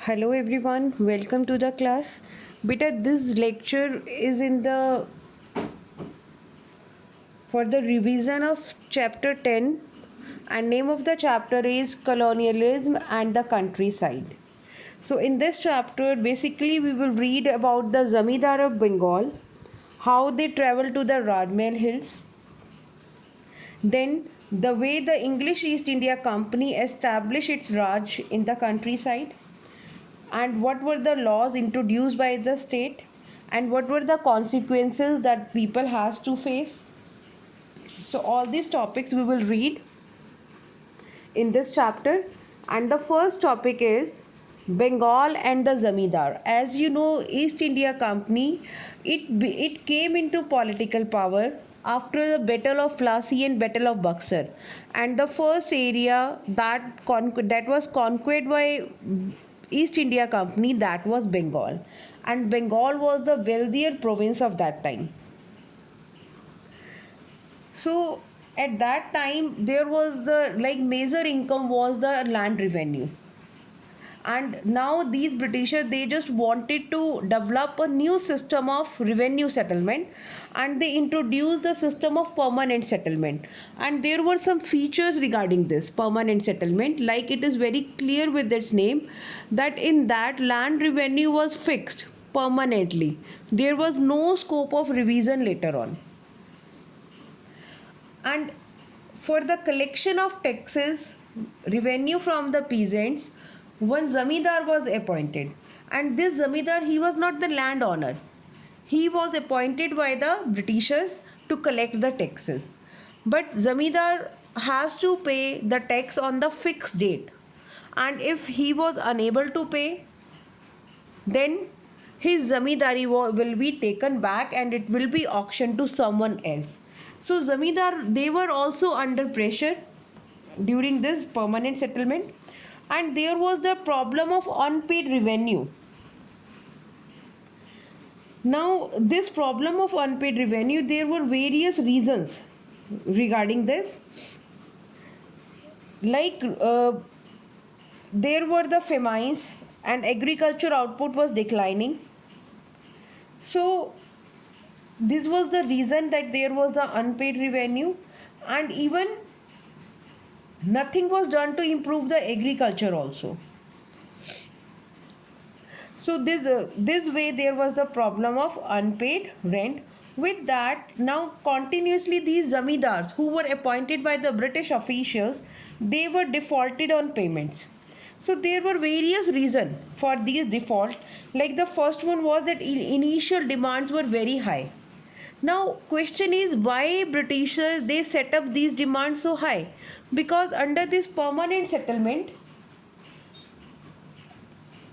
Hello everyone, welcome to the class. Beta, this lecture is for the revision of chapter 10, and name of the chapter is Colonialism and the Countryside. So in this chapter basically we will read about the Zamindar of Bengal, how they travel to the Rajmahal Hills, then the way the English East India Company established its Raj in the countryside, and what were the laws introduced by the state, and what were the consequences that people has to face. So all these topics we will read in this chapter, and the first topic is Bengal and the Zamindar. As you know, East India Company, it came into political power after the Battle of Plassey and Battle of Buxar, and the first area that was conquered by East India Company, that was Bengal, and Bengal was the wealthier province of that time. So at that time there was the major income was the land revenue, and now these Britishers, they just wanted to develop a new system of revenue settlement, and they introduced the system of permanent settlement. And there were some features regarding this permanent settlement, like it is very clear with its name that in that land revenue was fixed permanently. There was no scope of revision later on. And for the collection of taxes, revenue from the peasants, one zamindar was appointed, and this zamindar, he was not the landowner. He was appointed by the Britishers to collect the taxes, but zamindar has to pay the tax on the fixed date, and if he was unable to pay, then his zamindari will be taken back and it will be auctioned to someone else. So zamindar, they were also under pressure during this permanent settlement, and there was the problem of unpaid revenue. Now this problem of unpaid revenue, there were various reasons regarding this, there were the famines and agriculture output was declining. So this was the reason that there was the unpaid revenue, and even nothing was done to improve the agriculture also. So this way there was the problem of unpaid rent. With that, now continuously these zamindars who were appointed by the British officials, they were defaulted on payments. So there were various reasons for these defaults. Like the first one was that initial demands were very high. Now question is, why Britishers they set up these demands so high? Because under this permanent settlement,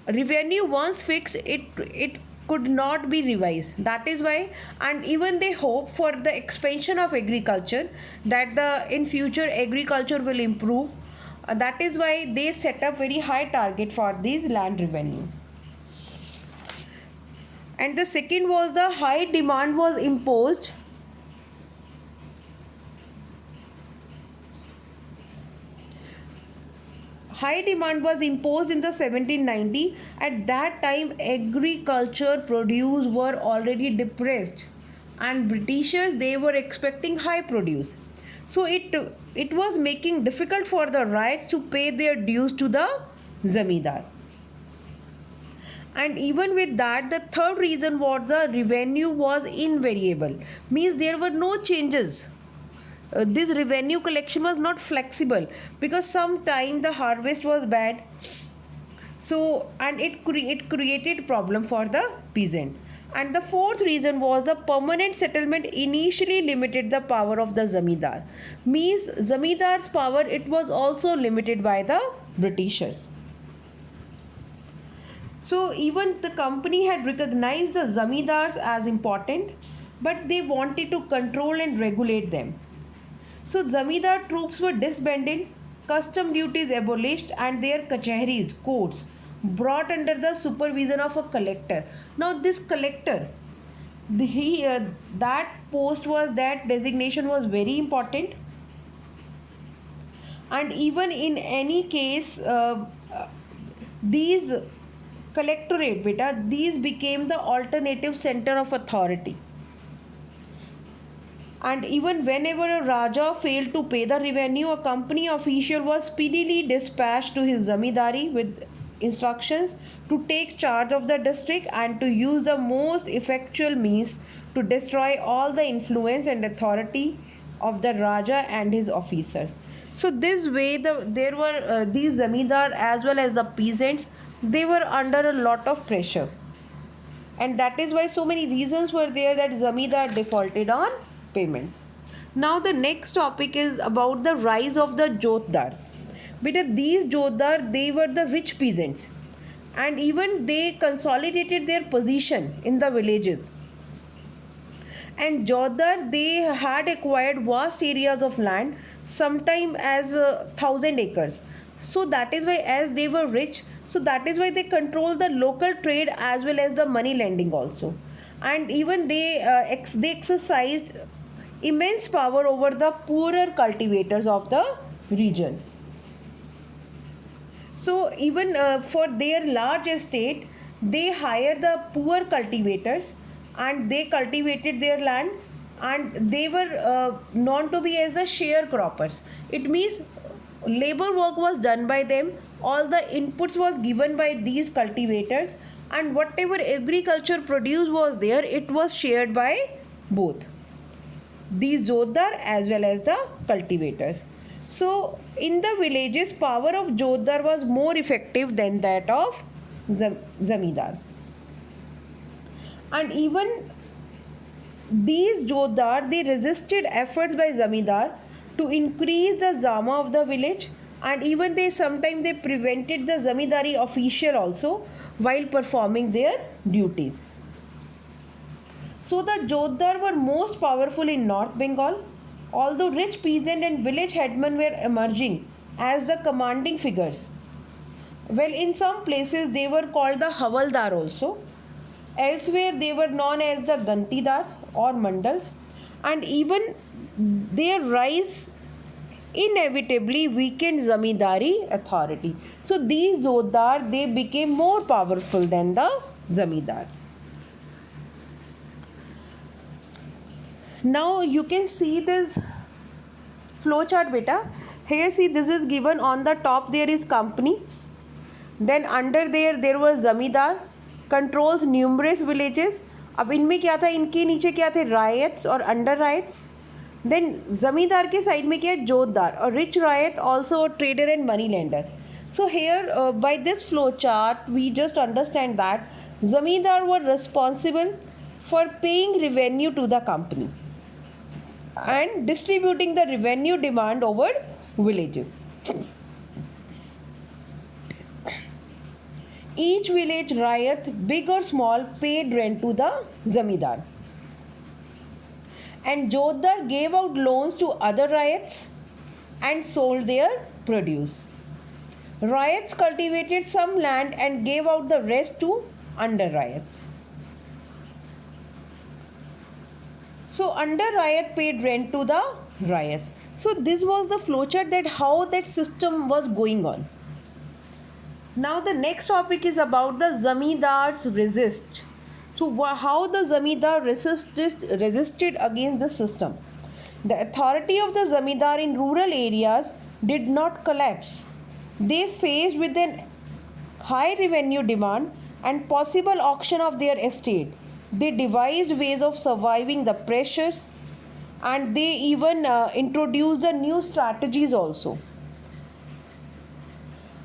revenue once fixed, it could not be revised. That is why, and even they hope for the expansion of agriculture, that the in future agriculture will improve. That is why they set up very high target for these land revenue. And the second was the high demand was imposed. High demand was imposed in the 1790. At that time, agriculture produce were already depressed, and Britishers, they were expecting high produce. So it was making difficult for the ryots to pay their dues to the zamindar. And even with that, the third reason was the revenue was invariable, means there were no changes. This revenue collection was not flexible, because sometimes the harvest was bad, so and it created problem for the peasant. And the fourth reason was the permanent settlement initially limited the power of the zamindar, means zamindar's power, it was also limited by the Britishers. So even the company had recognized the zamindars as important, but they wanted to control and regulate them. So zamindar troops were disbanded, custom duties abolished, and their kachaharis, courts, brought under the supervision of a collector. Now this collector, that post was, that designation was very important, and even in any case, these collectorate beta, these became the alternative center of authority. And even whenever a Raja failed to pay the revenue, a company official was speedily dispatched to his zamindari with instructions to take charge of the district and to use the most effectual means to destroy all the influence and authority of the Raja and his officers. So this way, there were these zamindar as well as the peasants. They were under a lot of pressure, and that is why so many reasons were there that zamindar defaulted on payments. Now the next topic is about the rise of the jotdars. Because these jotdar, they were the rich peasants, and even they consolidated their position in the villages. And jotdar, they had acquired vast areas of land, sometime as 1,000 acres. So that is why, as they were rich, so that is why they control the local trade as well as the money lending also. And even they exercised immense power over the poorer cultivators of the region. So even for their large estate, they hire the poor cultivators and they cultivated their land, and they were known to be as the sharecroppers. It means labor work was done by them, all the inputs was given by these cultivators, and whatever agriculture produce was there, it was shared by both these jotdar as well as the cultivators. So in the villages, power of jotdar was more effective than that of zamindar. And even these jotdar, they resisted efforts by zamindar to increase the zama of the village, and even they prevented the zamindari official also while performing their duties. So the jotdar were most powerful in North Bengal, although rich peasant and village headmen were emerging as the commanding figures. Well, in some places they were called the havaldar also. Elsewhere they were known as the gantidars or mandals, and even their rise inevitably weakened zamindari authority. So these jotdar, they became more powerful than the zamindar. Now you can see this flowchart beta. Here see, this is given. On the top there is company, then under there was zamindar, controls numerous villages. अब इनमें क्या था, इनके नीचे क्या थे, riots और under riots. Then zamindar के साइड में क्या है, jotdar, a rich riot, also a trader and money lender. So here by this flow chart we just understand that zamindar were responsible for paying revenue to the company and distributing the revenue demand over villages. Each village riot, big or small, paid rent to the zamindar. And jotdar gave out loans to other riots and sold their produce. Riots cultivated some land and gave out the rest to under riots. So under riot paid rent to the riots. So this was the flowchart that how that system was going on. Now the next topic is about the zamindars resist. So how the zamindar resisted against the system. The authority of the zamindar in rural areas did not collapse. They faced with an high revenue demand and possible auction of their estate. They devised ways of surviving the pressures, and they even introduced the new strategies also.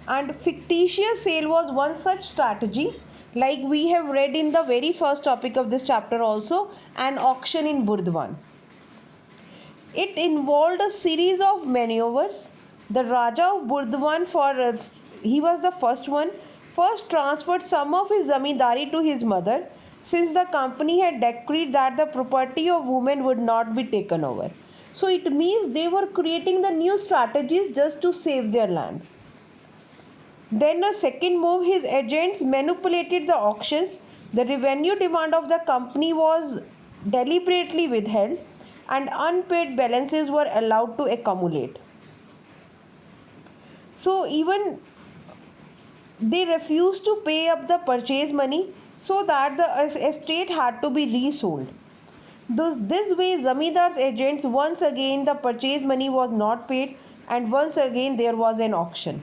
And fictitious sale was one such strategy, like we have read in the very first topic of this chapter also, an auction in Burdwan. It involved a series of maneuvers. The Raja of Burdwan, he was the first one, first transferred some of his zamindari to his mother, since the company had decreed that the property of women would not be taken over. So it means they were creating the new strategies just to save their land. Then a second move, his agents manipulated the auctions. The revenue demand of the company was deliberately withheld and unpaid balances were allowed to accumulate. So even they refused to pay up the purchase money, so that the estate had to be resold. This way, Zamidar's agents, once again the purchase money was not paid, and once again there was an auction.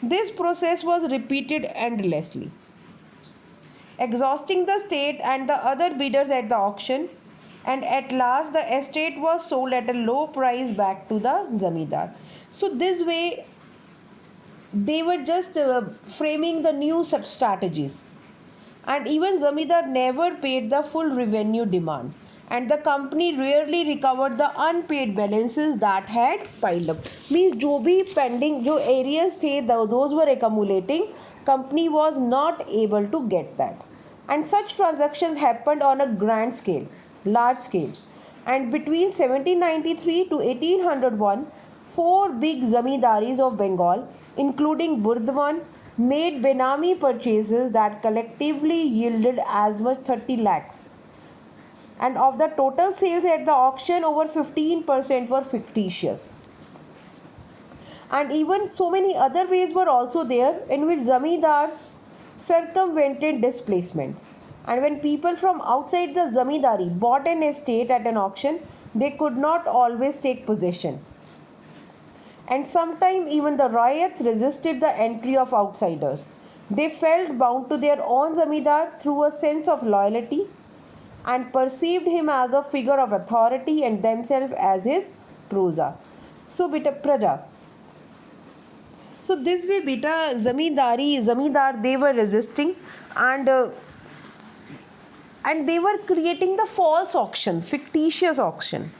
This process was repeated endlessly, exhausting the state and the other bidders at the auction, and at last the estate was sold at a low price back to the Zamidar. So, this way they were just framing the new strategies, and even Zamidar never paid the full revenue demand, and the company rarely recovered the unpaid balances that had piled up. Means जो भी pending जो areas थे those were accumulating, company was not able to get that, and such transactions happened on a grand scale, large scale, and between 1793 to 1801, four big Zamidaris of Bengal, including Burdwan, made Benami purchases that collectively yielded as much 30 lakhs. And of the total sales at the auction, over 15% were fictitious. And even so many other ways were also there in which Zamidars circumvented displacement. And when people from outside the Zamidari bought an estate at an auction, they could not always take possession. And sometimes even the riots resisted the entry of outsiders. They felt bound to their own Zamidar through a sense of loyalty and perceived him as a figure of authority and themselves as his praja. So this way Zamidar they were resisting, and they were creating the false auction, fictitious auction.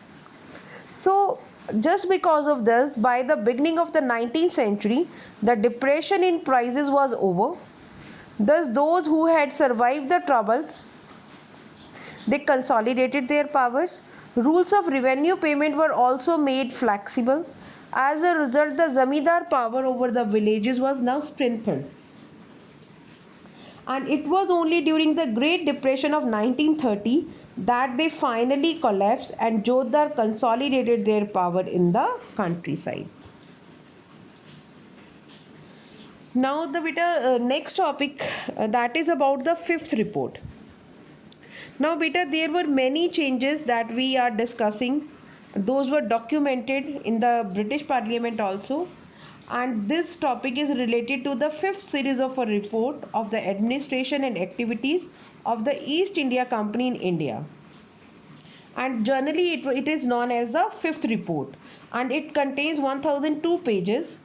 So just because of this, by the beginning of the 19th century, the depression in prices was over. Thus, those who had survived the troubles, they consolidated their powers. Rules of revenue payment were also made flexible. As a result, the Zamidar power over the villages was now strengthened. And it was only during the Great Depression of 1930 that they finally collapsed and Jodhpur consolidated their power in the countryside. Now the next topic that is about the fifth report. Now there were many changes that we are discussing. Those were documented in the British Parliament also. And this topic is related to the fifth series of a report of the administration and activities of the East India Company in India. And generally it is known as the fifth report, and it contains 1002 pages.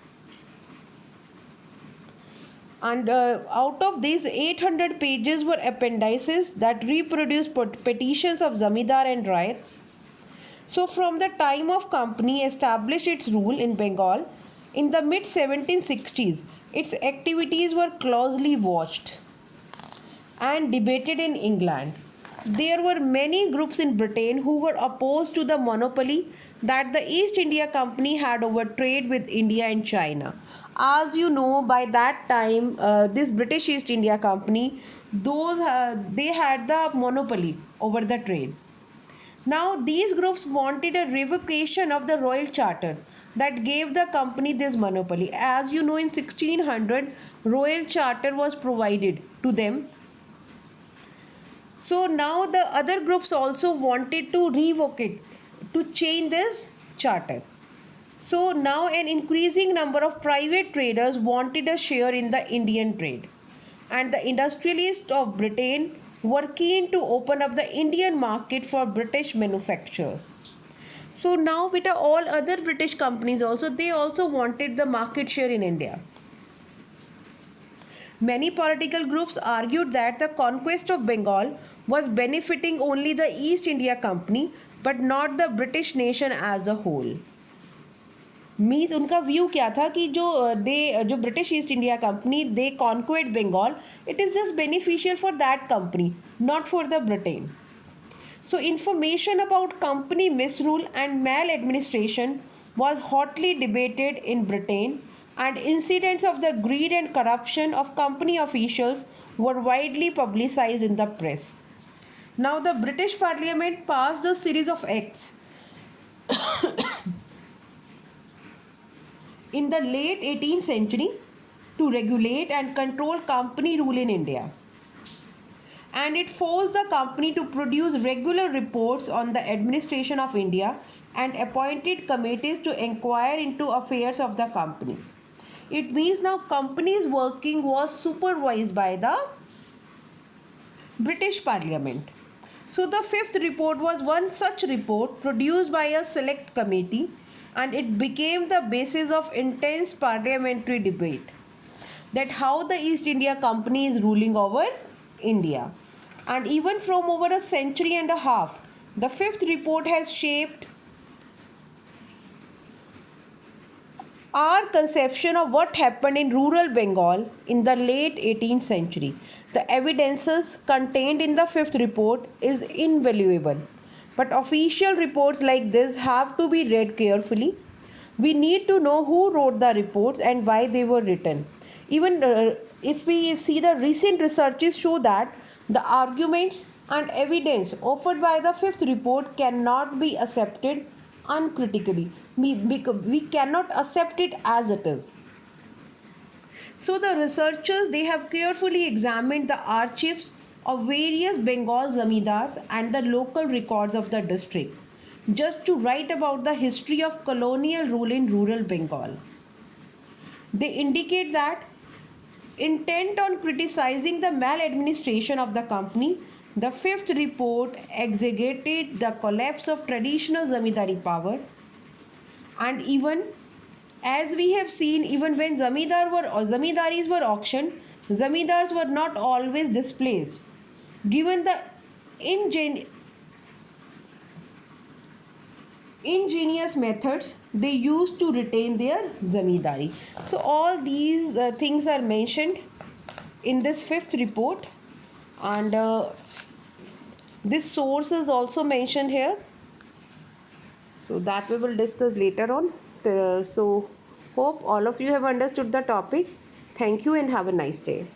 And out of these, 800 pages were appendices that reproduce petitions of Zamidar and riots. So from the time of company established its rule in Bengal, in the mid 1760s, its activities were closely watched and debated in England. There were many groups in Britain who were opposed to the monopoly that the East India Company had over trade with India and China. As you know, by that time, this British East India Company, they had the monopoly over the trade. Now, these groups wanted a revocation of the Royal Charter that gave the company this monopoly. As you know, in 1600, Royal Charter was provided to them. So now the other groups also wanted to revoke it, to change this charter. So now an increasing number of private traders wanted a share in the Indian trade, and the industrialists of Britain were keen to open up the Indian market for British manufacturers. So now with all other British companies also, they also wanted the market share in India. Many political groups argued that the conquest of Bengal was benefiting only the East India Company but not the British nation as a whole. Means उनका view क्या था कि जो British East India Company they conquered Bengal, it is just beneficial for that company, not for the Britain. So information about company misrule and maladministration was hotly debated in Britain, and incidents of the greed and corruption of company officials were widely publicized in the press. Now the British Parliament passed a series of acts in the late 18th century to regulate and control company rule in India. And it forced the company to produce regular reports on the administration of India and appointed committees to inquire into affairs of the company. It means now company's working was supervised by the British Parliament. So the fifth report was one such report produced by a select committee, and it became the basis of intense parliamentary debate that how the East India Company is ruling over India. And even from over a century and a half, the fifth report has shaped our conception of what happened in rural Bengal in the late 18th century. The evidences contained in the fifth report is invaluable, but official reports like this have to be read carefully. We need to know who wrote the reports and why they were written. Even if we see the recent researches show that the arguments and evidence offered by the fifth report cannot be accepted uncritically. We cannot accept it as it is. So the researchers, they have carefully examined the archives of various Bengal zamindars and the local records of the district just to write about the history of colonial rule in rural Bengal. They indicate that intent on criticizing the maladministration of the company, the fifth report exaggerated the collapse of traditional zamindari power, and even as we have seen, even when zamindaris were auctioned, zamindars were not always displaced, given the ingenious methods they used to retain their zamindari. So all these things are mentioned in this fifth report, and this source is also mentioned here. So that we will discuss later on. So hope all of you have understood the topic. Thank you and have a nice day.